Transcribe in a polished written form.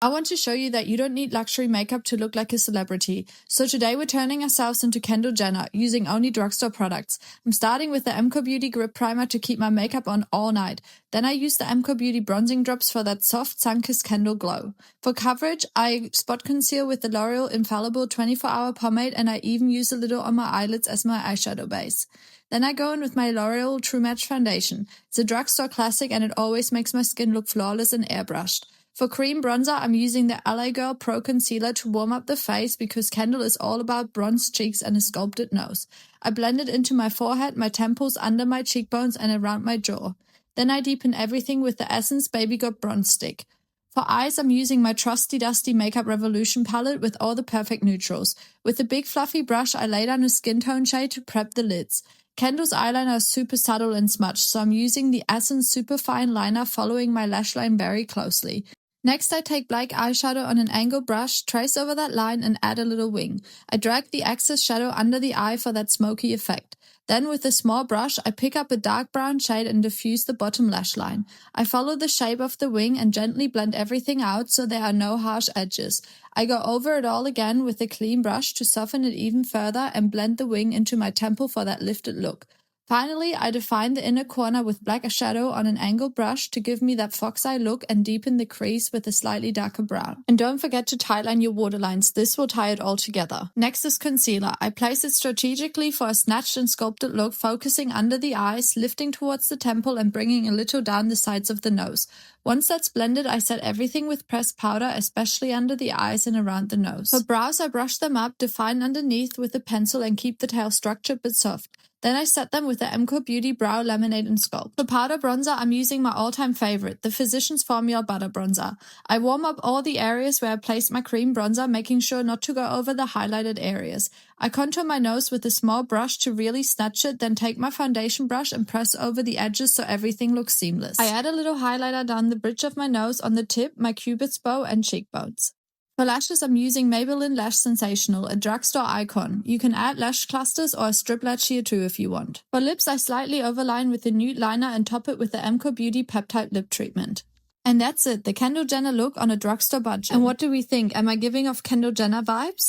I want to show you that you don't need luxury makeup to look like a celebrity. So today we're turning ourselves into Kendall Jenner using only drugstore products. I'm starting with the MCO Beauty Grip Primer to keep my makeup on all night. Then I use the MCO Beauty Bronzing Drops for that soft sun-kissed Kendall glow. For coverage, I spot conceal with the L'Oreal Infallible 24-Hour Pomade, and I even use a little on my eyelids as my eyeshadow base. Then I go in with my L'Oreal True Match Foundation. It's a drugstore classic and it always makes my skin look flawless and airbrushed. For cream bronzer, I'm using the LA Girl Pro Concealer to warm up the face because Kendall is all about bronzed cheeks and a sculpted nose. I blend it into my forehead, my temples, under my cheekbones, and around my jaw. Then I deepen everything with the Essence Baby Got Bronze Stick. For eyes, I'm using my trusty dusty Makeup Revolution palette with all the perfect neutrals. With a big fluffy brush, I lay down a skin tone shade to prep the lids. Kendall's eyeliner is super subtle and smudged, so I'm using the Essence Super Fine Liner following my lash line very closely. Next, I take black eyeshadow on an angled brush, trace over that line, and add a little wing. I drag the excess shadow under the eye for that smoky effect. Then, with a small brush, I pick up a dark brown shade and diffuse the bottom lash line. I follow the shape of the wing and gently blend everything out so there are no harsh edges. I go over it all again with a clean brush to soften it even further and blend the wing into my temple for that lifted look. Finally, I define the inner corner with black shadow on an angled brush to give me that fox eye look and deepen the crease with a slightly darker brown. And don't forget to tightline your waterlines, this will tie it all together. Next is concealer. I place it strategically for a snatched and sculpted look, focusing under the eyes, lifting towards the temple and bringing a little down the sides of the nose. Once that's blended, I set everything with pressed powder, especially under the eyes and around the nose. For brows, I brush them up, define underneath with a pencil and keep the tail structured but soft. Then I set them with the MCO Beauty Brow Laminate and Sculpt. For powder bronzer, I'm using my all-time favorite, the Physicians Formula Butter Bronzer. I warm up all the areas where I placed my cream bronzer, making sure not to go over the highlighted areas. I contour my nose with a small brush to really snatch it, then take my foundation brush and press over the edges so everything looks seamless. I add a little highlighter down the bridge of my nose, on the tip, my cupid's bow, and cheekbones. For lashes, I'm using Maybelline Lash Sensational, a drugstore icon. You can add lash clusters or a strip lash here too if you want. For lips, I slightly overline with a nude liner and top it with the MCO Beauty Peptide Lip Treatment. And that's it, the Kendall Jenner look on a drugstore budget. And what do we think? Am I giving off Kendall Jenner vibes?